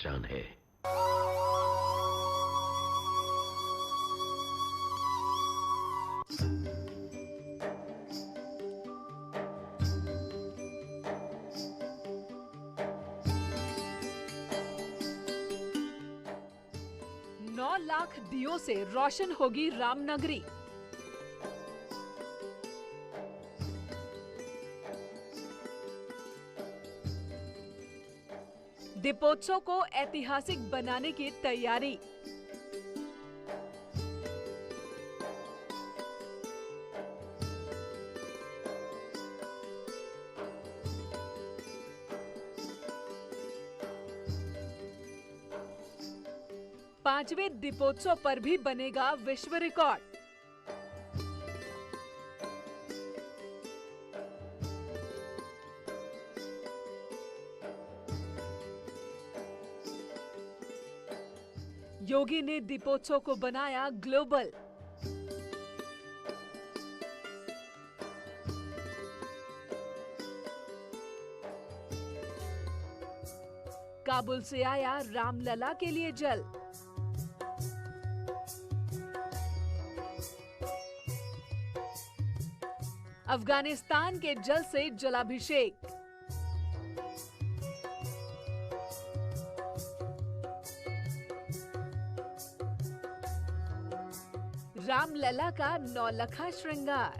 पहचान है। लाख दियों से रोशन होगी रामनगरी। दीपोत्सव को ऐतिहासिक बनाने की तैयारी। पांचवें दीपोत्सव पर भी बनेगा विश्व रिकॉर्ड। योगी ने दीपोत्सव को बनाया ग्लोबल। काबुल से आया रामलला के लिए जल। अफगानिस्तान के जल से जलाभिषेक। रामलला का नौलखा श्रृंगार।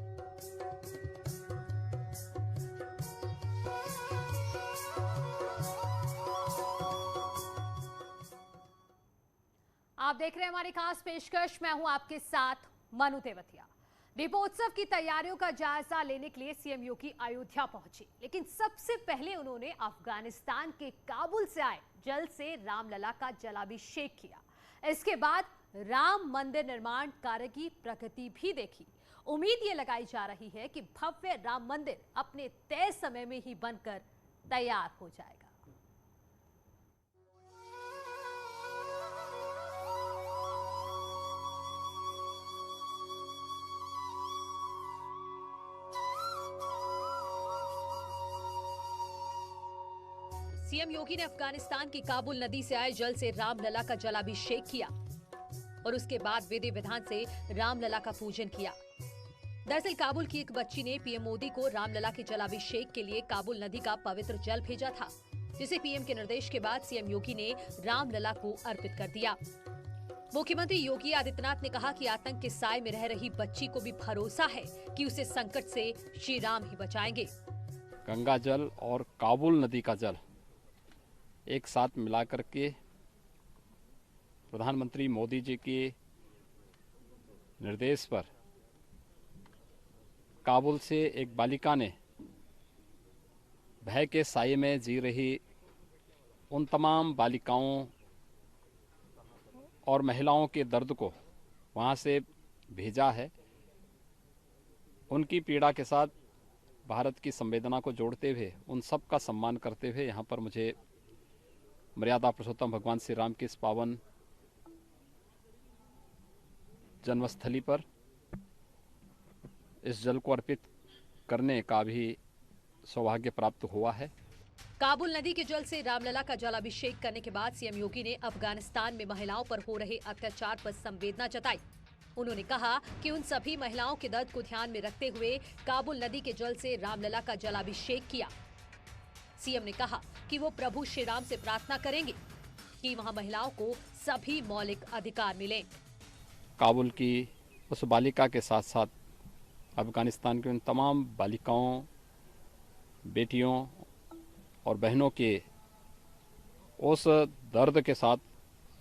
आप देख रहे हैं हमारी खास पेशकश। मैं हूं आपके साथ मनु तेवतिया। दीपोत्सव की तैयारियों का जायजा लेने के लिए सीएम योगी अयोध्या पहुंचे, लेकिन सबसे पहले उन्होंने अफगानिस्तान के काबुल से आए जल से रामलला का जलाभिषेक किया। इसके बाद राम मंदिर निर्माण कार्य की प्रगति भी देखी। उम्मीद ये लगाई जा रही है कि भव्य राम मंदिर अपने तय समय में ही बनकर तैयार हो जाएगा। सीएम योगी ने अफगानिस्तान की काबुल नदी से आए जल से रामलला का जलाभिषेक किया और उसके बाद विधि विधान से रामलला का पूजन किया। दरअसल काबुल की एक बच्ची ने पीएम मोदी को रामलला के जलाभिषेक के लिए काबुल नदी का पवित्र जल भेजा था, जिसे पीएम के निर्देश के बाद सीएम योगी ने रामलला को अर्पित कर दिया। मुख्यमंत्री योगी आदित्यनाथ ने कहा कि आतंक के साए में रह रही बच्ची को भी भरोसा है कि उसे संकट से श्री राम ही बचाएंगे। गंगा जल और काबुल नदी का जल एक साथ मिलाकर के प्रधानमंत्री मोदी जी के निर्देश पर काबुल से एक बालिका ने भय के साये में जी रही उन तमाम बालिकाओं और महिलाओं के दर्द को वहां से भेजा है। उनकी पीड़ा के साथ भारत की संवेदना को जोड़ते हुए, उन सब का सम्मान करते हुए यहाँ पर मुझे मर्यादा पुरुषोत्तम भगवान श्री राम की इस पावन जन्मस्थली पर इस जल को अर्पित करने का भी सौभाग्य प्राप्त हुआ है। काबुल नदी के जल से रामलला का जलाभिषेक करने के बाद सीएम योगी ने अफगानिस्तान में महिलाओं पर हो रहे अत्याचार पर संवेदना जताई। उन्होंने कहा कि उन सभी महिलाओं के दर्द को ध्यान में रखते हुए काबुल नदी के जल से रामलला का जलाभिषेक किया। सीएम ने कहा कि वो प्रभु श्री राम से प्रार्थना करेंगे कि वहां महिलाओं को सभी मौलिक अधिकार मिले। काबुल की उस बालिका के साथ साथ अफगानिस्तान की उन तमाम बालिकाओं, बेटियों और बहनों के उस दर्द के साथ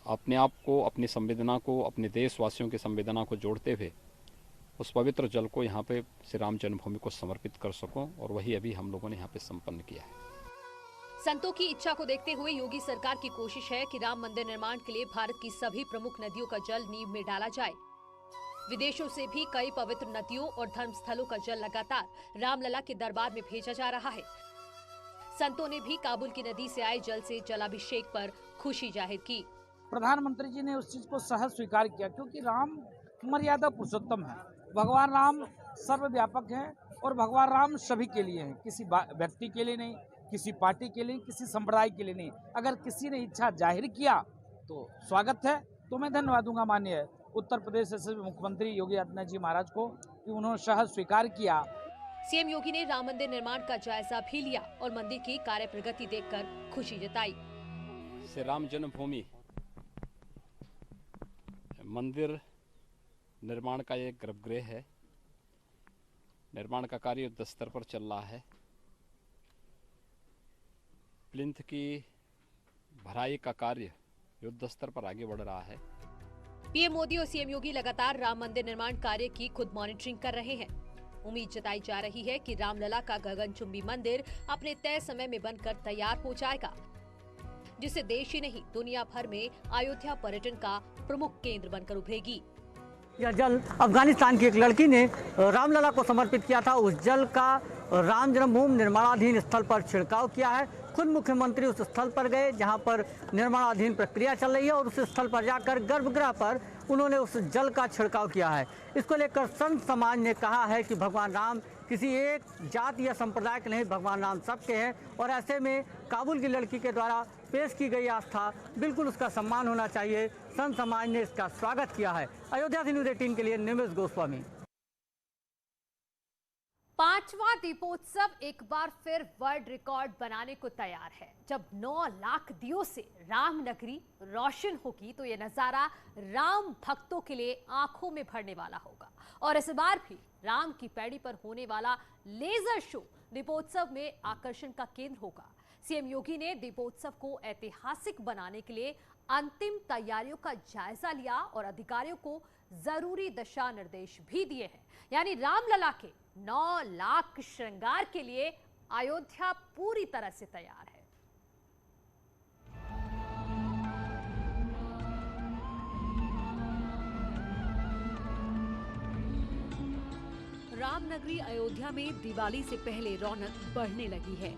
अपने आप को, अपनी संवेदना को, अपने देशवासियों की संवेदना को जोड़ते हुए उस पवित्र जल को यहाँ पे श्री राम जन्मभूमि को समर्पित कर सकूं, और वही अभी हम लोगों ने यहाँ पे संपन्न किया है। संतों की इच्छा को देखते हुए योगी सरकार की कोशिश है कि राम मंदिर निर्माण के लिए भारत की सभी प्रमुख नदियों का जल नींव में डाला जाए। विदेशों से भी कई पवित्र नदियों और धर्मस्थलों का जल लगातार रामलला के दरबार में भेजा जा रहा है। संतों ने भी काबुल की नदी से आए जल से जलाभिषेक पर खुशी जाहिर की। प्रधानमंत्री जी ने उस चीज को सहज स्वीकार किया, क्योंकि राम मर्यादा पुरुषोत्तम है। भगवान राम सर्वव्यापक है और भगवान राम सभी के लिए है, किसी व्यक्ति के लिए नहीं, किसी पार्टी के लिए, किसी संप्रदाय के लिए नहीं। अगर किसी ने इच्छा जाहिर किया तो स्वागत है। तो मैं धन्यवाद दूंगा माननीय उत्तर प्रदेश के मुख्यमंत्री योगी आदित्यनाथ जी महाराज को कि उन्होंने सहज स्वीकार किया। सीएम योगी ने राम मंदिर निर्माण का जायजा भी लिया और मंदिर की कार्य प्रगति देखकर खुशी जताई। श्री राम जन्मभूमि मंदिर निर्माण का एक गर्भगृह है। निर्माण का कार्य युद्ध स्तर पर चल रहा है। प्लिंथ की भराई का कार्य युद्ध स्तर पर आगे बढ़ रहा है। पीएम मोदी और सीएम योगी लगातार राम मंदिर निर्माण कार्य की खुद मॉनिटरिंग कर रहे हैं। उम्मीद जताई जा रही है कि रामलला का गगनचुंबी मंदिर अपने तय समय में बनकर तैयार हो जाएगा, जिससे देश ही नहीं दुनिया भर में अयोध्या पर्यटन का प्रमुख केंद्र बनकर उभरेगी। यह जल अफगानिस्तान की एक लड़की ने रामलला को समर्पित किया था। उस जल का राम जन्मभूमि निर्माणाधीन स्थल पर छिड़काव किया है। खुद मुख्यमंत्री उस स्थल पर गए जहां पर निर्माणाधीन प्रक्रिया चल रही है और उस स्थल पर जाकर गर्भगृह पर उन्होंने उस जल का छिड़काव किया है। इसको लेकर संत समाज ने कहा है कि भगवान राम किसी एक जाति या संप्रदाय के नहीं, भगवान राम सबके हैं और ऐसे में काबुल की लड़की के द्वारा पेश की गई आस्था बिल्कुल उसका सम्मान होना चाहिए। संत समाज ने इसका स्वागत किया है। अयोध्या से न्यूज़ 18 के लिए निमेश गोस्वामी। पांचवा दीपोत्सव एक बार फिर वर्ल्ड रिकॉर्ड बनाने को तैयार है। जब 9 लाख दियों से राम नगरी रोशन होगी तो ये नजारा राम भक्तों के लिए आंखों में भरने वाला होगा। और इस बार भी राम की पैड़ी पर होने वाला लेजर शो दीपोत्सव में आकर्षण का केंद्र होगा। सीएम योगी ने दीपोत्सव को ऐतिहासिक बनाने के लिए अंतिम तैयारियों का जायजा लिया और अधिकारियों को जरूरी दिशा निर्देश भी दिए हैं। यानी रामलला के 9 लाख श्रृंगार के लिए अयोध्या पूरी तरह से तैयार है। रामनगरी अयोध्या में दिवाली से पहले रौनक बढ़ने लगी है।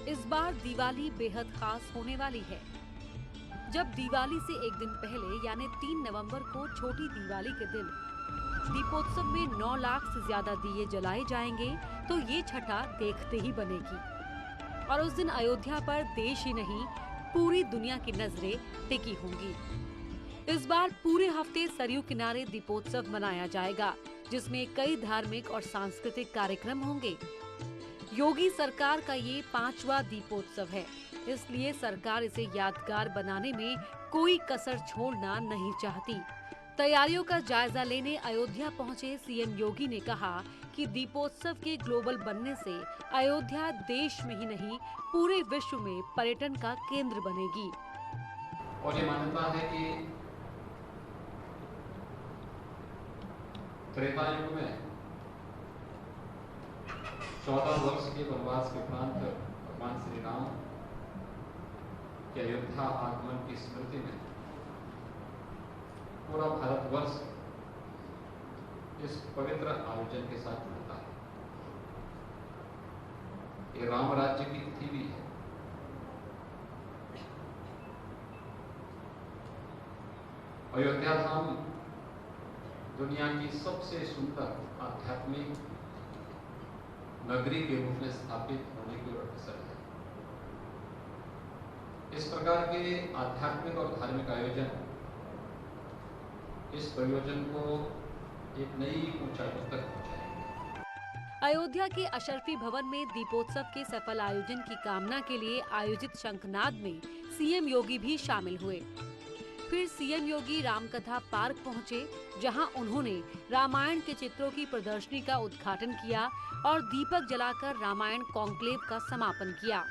इस बार दिवाली बेहद खास होने वाली है। जब दिवाली से एक दिन पहले यानी 3 नवंबर को छोटी दिवाली के दिन दीपोत्सव में 9 लाख से ज्यादा दिए जलाए जाएंगे तो ये छठा देखते ही बनेगी। और उस दिन अयोध्या पर देश ही नहीं पूरी दुनिया की नजरें टिकी होंगी। इस बार पूरे हफ्ते सरयू किनारे दीपोत्सव मनाया जाएगा, जिसमें कई धार्मिक और सांस्कृतिक कार्यक्रम होंगे। योगी सरकार का ये 5वां दीपोत्सव है, इसलिए सरकार इसे यादगार बनाने में कोई कसर छोड़ना नहीं चाहती। तैयारियों का जायजा लेने अयोध्या पहुंचे सीएम योगी ने कहा कि दीपोत्सव के ग्लोबल बनने से अयोध्या देश में ही नहीं पूरे विश्व में पर्यटन का केंद्र बनेगी। और ये मान्यता है कि त्रेता युग में 14 वर्ष के वनवास के उपरांत भगवान श्री राम के अयोध्या आगमन की स्मृति में पूरा भारतवर्ष इस पवित्र आयोजन के साथ जुड़ता है। ये राम राज्य की तिथि भी है। अयोध्या धाम दुनिया की सबसे सुंदर आध्यात्मिक नगरी के रूप में स्थापित होने की अवसर है। इस प्रकार के आध्यात्मिक और धार्मिक आयोजन इस प्रयोजन को एक नई ऊंचाई तक पहुंचाएंगे। अयोध्या के अशरफी भवन में दीपोत्सव के सफल आयोजन की कामना के लिए आयोजित शंखनाद में सीएम योगी भी शामिल हुए। फिर सीएम योगी रामकथा पार्क पहुंचे, जहां उन्होंने रामायण के चित्रों की प्रदर्शनी का उद्घाटन किया और दीपक जलाकर रामायण कॉन्क्लेव का समापन किया।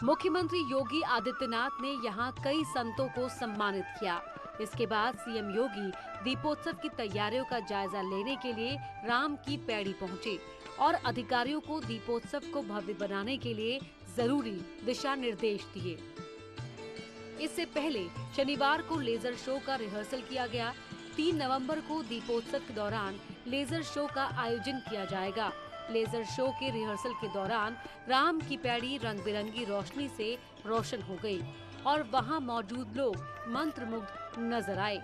मुख्यमंत्री योगी आदित्यनाथ ने यहां कई संतों को सम्मानित किया। इसके बाद सीएम योगी दीपोत्सव की तैयारियों का जायजा लेने के लिए राम की पैड़ी पहुंचे और अधिकारियों को दीपोत्सव को भव्य बनाने के लिए जरूरी दिशा निर्देश दिए। इससे पहले शनिवार को लेजर शो का रिहर्सल किया गया। 3 नवंबर को दीपोत्सव के दौरान लेजर शो का आयोजन किया जाएगा। लेजर शो के रिहर्सल के दौरान राम की पैड़ी रंग बिरंगी रोशनी से रोशन हो गई और वहां मौजूद लोग मंत्रमुग्ध नजर आए।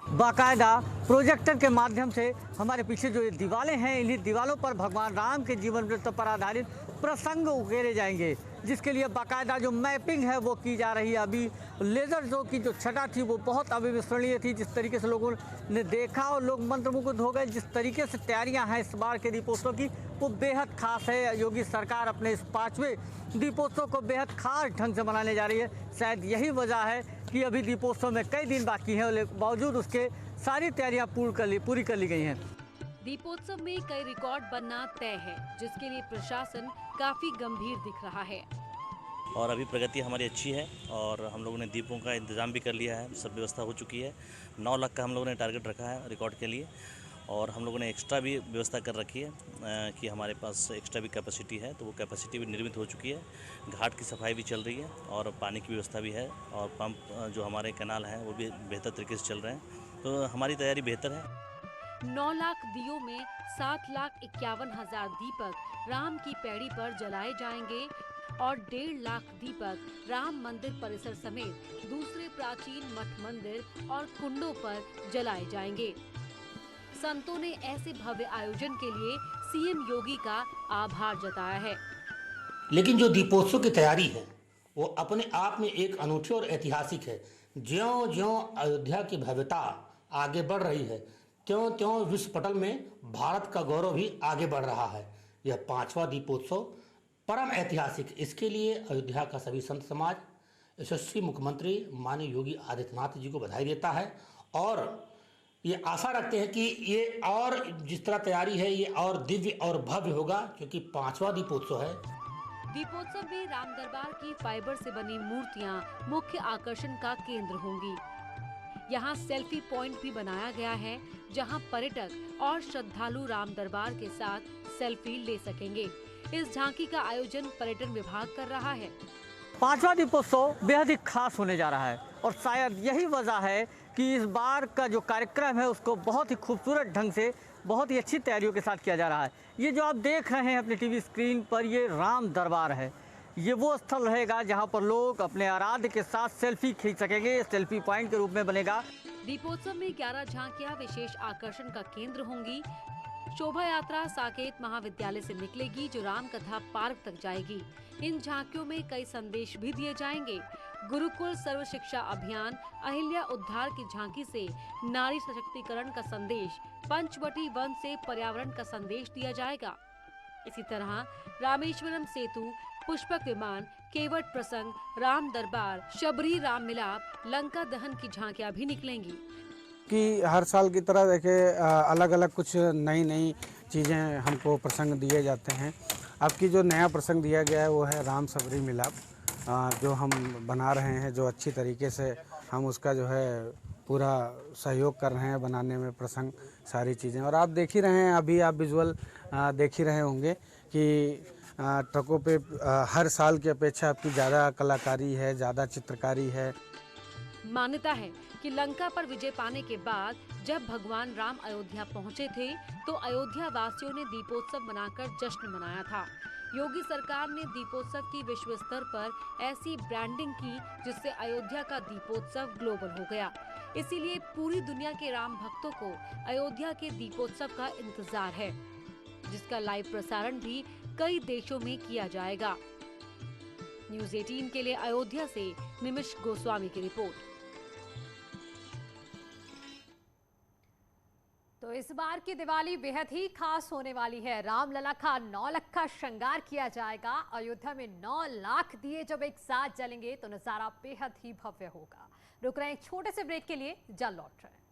बाकायदा प्रोजेक्टर के माध्यम से हमारे पीछे जो ये दीवारें हैं, इन्हीं दीवारों पर भगवान राम के जीवन वृत्त पर आधारित प्रसंग उकेरे जाएंगे, जिसके लिए बाकायदा जो मैपिंग है वो की जा रही है। अभी लेज़र शो की जो छटा थी वो बहुत अविस्मरणीय थी, जिस तरीके से लोगों ने देखा और लोग मंत्रमुग्ध हो गए। जिस तरीके से तैयारियां हैं इस बार के दीपोत्सव की वो बेहद खास है। योगी सरकार अपने इस 5वें दीपोत्सव को बेहद खास ढंग से मनाने जा रही है। शायद यही वजह है कि अभी दीपोत्सव में कई दिन बाकी हैं, बावजूद उसके सारी तैयारियां पूरी कर ली गई हैं। दीपोत्सव में कई रिकॉर्ड बनना तय है, जिसके लिए प्रशासन काफी गंभीर दिख रहा है। और अभी प्रगति हमारी अच्छी है और हम लोगों ने दीपों का इंतज़ाम भी कर लिया है, सब व्यवस्था हो चुकी है। 9 लाख का हम लोगों ने टारगेट रखा है रिकॉर्ड के लिए और हम लोगों ने एक्स्ट्रा भी व्यवस्था कर रखी है कि हमारे पास एक्स्ट्रा भी कैपेसिटी है, तो वो कैपेसिटी भी निर्मित हो चुकी है। घाट की सफाई भी चल रही है और पानी की व्यवस्था भी है और पंप जो हमारे कैनाल हैं वो भी बेहतर तरीके से चल रहे हैं, तो हमारी तैयारी बेहतर है। 9 लाख दियों में 7,51,000 दीपक राम की पैड़ी पर जलाए जाएंगे और 1.5 लाख दीपक राम मंदिर परिसर समेत दूसरे प्राचीन मठ मंदिर और कुंडों पर जलाए जाएंगे। संतों ने ऐसे भव्य आयोजन के लिए सीएम योगी का आभार जताया है। लेकिन जो दीपोत्सव की तैयारी है वो अपने आप में एक अनूठी और ऐतिहासिक है। ज्यों-ज्यों अयोध्या की भव्यता आगे बढ़ रही है, त्यों-त्यों विश्व पटल में भारत का गौरव भी आगे बढ़ रहा है। यह 5वां दीपोत्सव परम ऐतिहासिक। इसके लिए अयोध्या का सभी संत समाज, यशस्वी मुख्यमंत्री माननीय योगी आदित्यनाथ जी को बधाई देता है और ये आशा रखते हैं कि ये और जिस तरह तैयारी है ये और दिव्य और भव्य होगा, क्योंकि 5वां दीपोत्सव है। दीपोत्सव में राम दरबार की फाइबर से बनी मूर्तियां मुख्य आकर्षण का केंद्र होंगी। यहाँ सेल्फी पॉइंट भी बनाया गया है, जहाँ पर्यटक और श्रद्धालु राम दरबार के साथ सेल्फी ले सकेंगे। इस झांकी का आयोजन पर्यटन विभाग कर रहा है। 5वां दीपोत्सव बेहद ही खास होने जा रहा है और शायद यही वजह है कि इस बार का जो कार्यक्रम है उसको बहुत ही खूबसूरत ढंग से, बहुत ही अच्छी तैयारियों के साथ किया जा रहा है। ये जो आप देख रहे हैं अपने टीवी स्क्रीन पर, ये राम दरबार है। ये वो स्थल रहेगा जहां पर लोग अपने आराध्य के साथ सेल्फी खींच सकेंगे। सेल्फी पॉइंट के रूप में बनेगा। दीपोत्सव में 11 झांकियां विशेष आकर्षण का केंद्र होंगी। शोभा यात्रा साकेत महाविद्यालय से निकलेगी, जो राम कथा पार्क तक जाएगी। इन झांकियों में कई संदेश भी दिए जाएंगे। गुरुकुल सर्व शिक्षा अभियान, अहिल्या उद्धार की झांकी से नारी सशक्तिकरण का संदेश, पंचवटी वन से पर्यावरण का संदेश दिया जाएगा। इसी तरह रामेश्वरम सेतु, पुष्पक विमान, केवट प्रसंग, राम दरबार, शबरी राम मिलाप, लंका दहन की झांकियां भी निकलेंगी। कि हर साल की तरह देखे अलग अलग कुछ नई नई चीज़ें हमको प्रसंग दिए जाते हैं। अब की जो नया प्रसंग दिया गया है वो है राम शबरी मिलाप, जो हम बना रहे हैं, जो अच्छी तरीके से हम उसका जो है पूरा सहयोग कर रहे हैं बनाने में प्रसंग, सारी चीज़ें। और आप देख ही रहे हैं, अभी आप विजुअल देख ही रहे होंगे कि ट्रकों पे हर साल की अपेक्षा आपकी ज़्यादा कलाकारी है, ज़्यादा चित्रकारी है। मान्यता है कि लंका पर विजय पाने के बाद जब भगवान राम अयोध्या पहुंचे थे तो अयोध्या वासियों ने दीपोत्सव मनाकर जश्न मनाया था। योगी सरकार ने दीपोत्सव की विश्व स्तर पर ऐसी ब्रांडिंग की जिससे अयोध्या का दीपोत्सव ग्लोबल हो गया। इसीलिए पूरी दुनिया के राम भक्तों को अयोध्या के दीपोत्सव का इंतजार है, जिसका लाइव प्रसारण भी कई देशों में किया जाएगा। न्यूज़ 18 के लिए अयोध्या से निमिष गोस्वामी की रिपोर्ट। तो इस बार की दिवाली बेहद ही खास होने वाली है। रामलला का 9 लाख का श्रृंगार किया जाएगा। अयोध्या में 9 लाख दिए जब एक साथ जलेंगे तो नजारा बेहद ही भव्य होगा। रुक रहे हैं एक छोटे से ब्रेक के लिए, जल्द लौट रहे हैं।